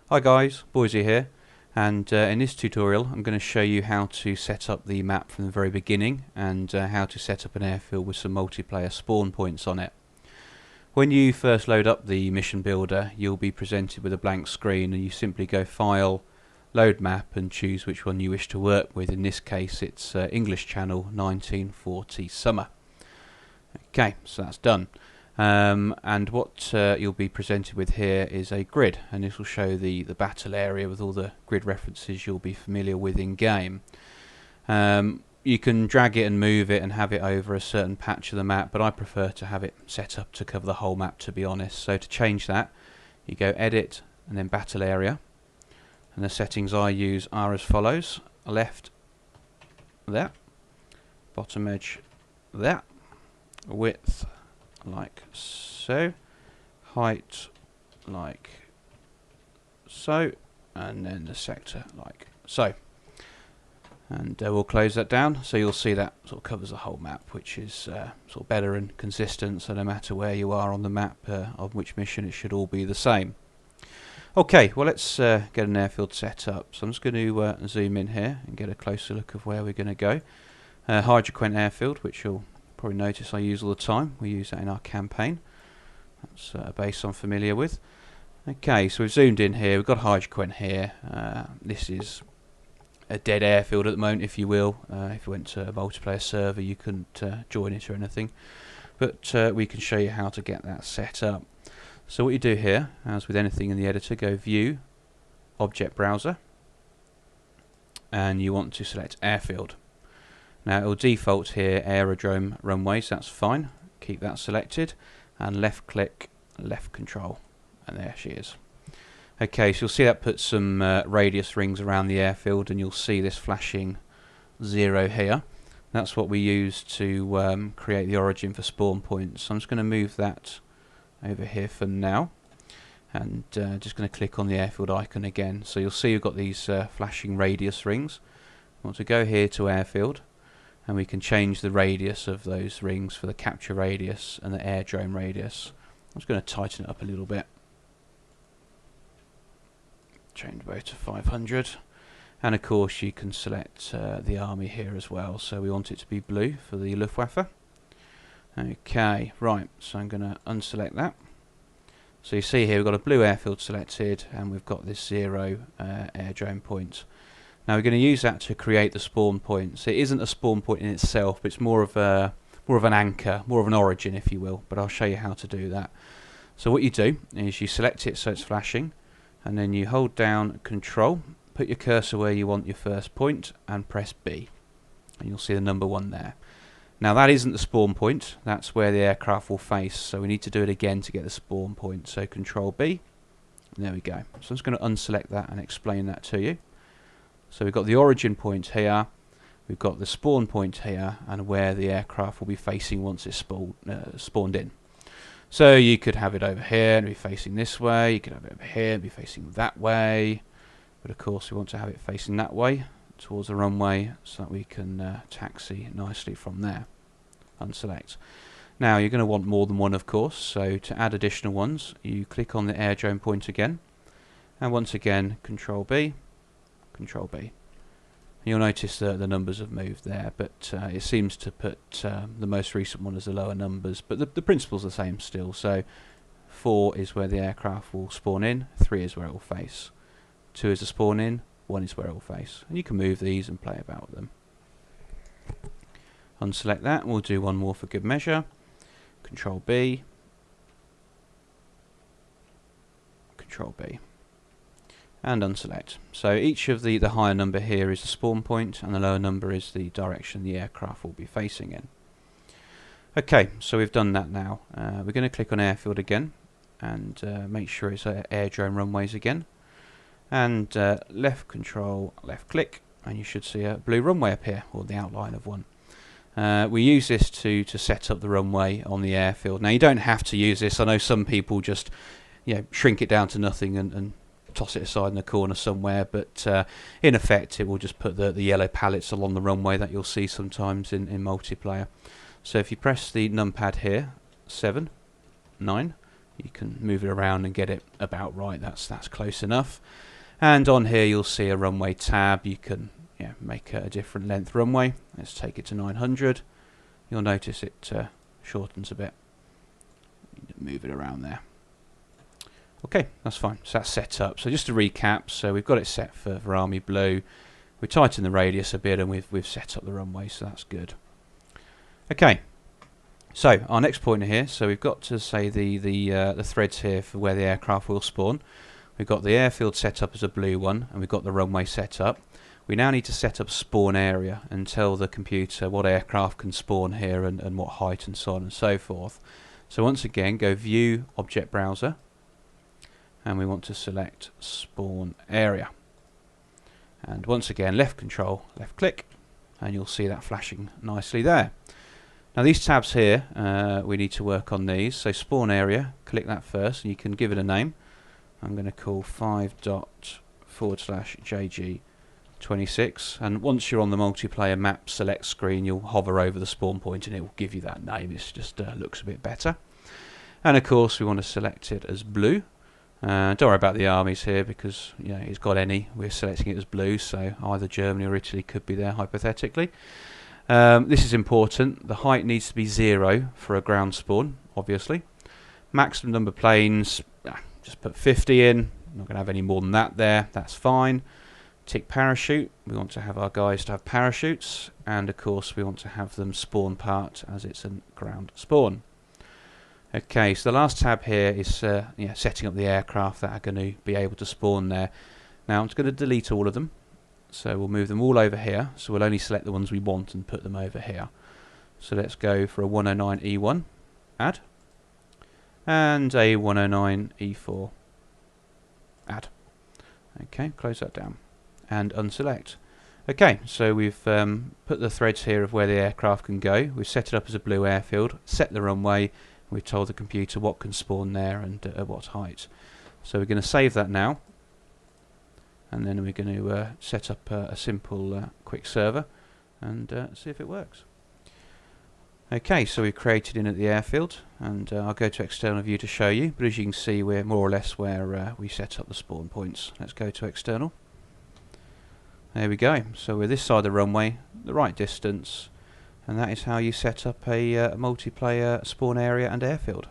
Hi guys, Boise here, and in this tutorial I'm going to show you how to set up the map from the very beginning and how to set up an airfield with some multiplayer spawn points on it. When you first load up the mission builder, you'll be presented with a blank screen, and you simply go File, Load Map and choose which one you wish to work with. In this case it's English Channel 1940 Summer. Okay, so that's done. And what you'll be presented with here is a grid, and this will show the battle area with all the grid references you'll be familiar with in game. You can drag it and move it and have it over a certain patch of the map, but I prefer to have it set up to cover the whole map, to be honest. So to change that, you go Edit and then Battle Area, and the settings I use are as follows: left there, bottom edge there, width like so, height like so, and then the sector like so. And we'll close that down, so you'll see that sort of covers the whole map, which is sort of better and consistent, so no matter where you are on the map of which mission, it should all be the same. Okay, well let's get an airfield set up. So I'm just going to zoom in here and get a closer look of where we're going to go. Hydroquent Airfield, which you'll probably notice I use all the time. We use that in our campaign. That's a base I'm familiar with. Okay, so we've zoomed in here. We've got Hydroquent here. This is a dead airfield at the moment, if you will. If you went to a multiplayer server, you couldn't join it or anything. But we can show you how to get that set up. So what you do here, as with anything in the editor, go View, Object Browser, and you want to select Airfield. Now it will default here Aerodrome Runways, that's fine. Keep that selected, and left click, left control, and there she is. Okay, so you'll see that puts some radius rings around the airfield, and you'll see this flashing 0 here. That's what we use to create the origin for spawn points. So I'm just going to move that over here for now, and just going to click on the airfield icon again. So you'll see you've got these flashing radius rings. I want to go here to Airfield, and we can change the radius of those rings for the capture radius and the airdrome radius. I'm just going to tighten it up a little bit. Change both to 500, and of course you can select the army here as well. So we want it to be blue for the Luftwaffe. Okay, right, so I'm going to unselect that. So you see here we've got a blue airfield selected, and we've got this 0 airdrome point. Now we're going to use that to create the spawn point. So it isn't a spawn point in itself, but it's more of an anchor, more of an origin, if you will. But I'll show you how to do that. So what you do is you select it so it's flashing, and then you hold down Control, put your cursor where you want your first point, and press B, and you'll see the number 1 there. Now that isn't the spawn point, that's where the aircraft will face, so we need to do it again to get the spawn point. So Control B, and there we go. So I'm just going to unselect that and explain that to you. So we've got the origin point here, we've got the spawn point here, and where the aircraft will be facing once it's spawned in. So you could have it over here and be facing this way, you could have it over here and be facing that way, but of course we want to have it facing that way towards the runway so that we can taxi nicely from there. Unselect. Now you're going to want more than one, of course, so to add additional ones you click on the airdrome point again, and once again Control B, Control B. You'll notice that the numbers have moved there, but it seems to put the most recent one as the lower numbers, but the principle's the same still. So 4 is where the aircraft will spawn in, 3 is where it will face, 2 is the spawn in, 1 is where it will face. And you can move these and play about with them. Unselect that, and we'll do one more for good measure. Control B, Control B, and unselect. So each of the higher number here is the spawn point, and the lower number is the direction the aircraft will be facing in. Okay, so we've done that now. We're going to click on Airfield again, and make sure it's Airdrome Runways again. And left control, left click, and you should see a blue runway appear, or the outline of one. We use this to set up the runway on the airfield. Now you don't have to use this. I know some people just shrink it down to nothing and toss it aside in the corner somewhere, but in effect it will just put the yellow pallets along the runway that you'll see sometimes in multiplayer. So if you press the numpad here, 7, 9, You can move it around and get it about right. That's close enough. And on here you'll see a runway tab. You can make a different length runway. Let's take it to 900. You'll notice it shortens a bit. Move it around there. Okay, that's fine. So that's set up. So just to recap, so we've got it set for Army Blue. We tighten the radius a bit and we've set up the runway, so that's good. Okay, so our next pointer here, so we've got to say the threads here for where the aircraft will spawn. We've got the airfield set up as a blue one, and we've got the runway set up. We now need to set up spawn area and tell the computer what aircraft can spawn here and what height and so on and so forth. So once again, go View, Object Browser, and we want to select Spawn Area. And once again, left control, left click, and you'll see that flashing nicely there. Now these tabs here, we need to work on these. So Spawn Area, click that first, and you can give it a name. I'm going to call 5./JG26, and once you're on the multiplayer map select screen, you'll hover over the spawn point and it will give you that name. It just looks a bit better. And of course we want to select it as blue. Don't worry about the armies here because it's got any. We're selecting it as blue, so either Germany or Italy could be there hypothetically. This is important. The height needs to be 0 for a ground spawn, obviously. Maximum number of planes, just put 50 in. I'm not going to have any more than that there. That's fine. Tick parachute. We want to have our guys to have parachutes, and of course we want to have them spawn part as it's a ground spawn. Okay, so the last tab here is setting up the aircraft that are going to be able to spawn there. Now I'm just going to delete all of them, so we'll move them all over here. So we'll only select the ones we want and put them over here. So let's go for a 109E1, add, and a 109E4, add. Okay, close that down and unselect. Okay, so we've put the threads here of where the aircraft can go. We've set it up as a blue airfield, set the runway. We've told the computer what can spawn there and at what height. So we're going to save that now, and then we're going to set up a simple quick server and see if it works. Okay, so we've created in at the airfield, and I'll go to external view to show you, but as you can see we're more or less where we set up the spawn points. Let's go to external. There we go. So we're this side of the runway, the right distance, and that is how you set up a multiplayer spawn area and airfield.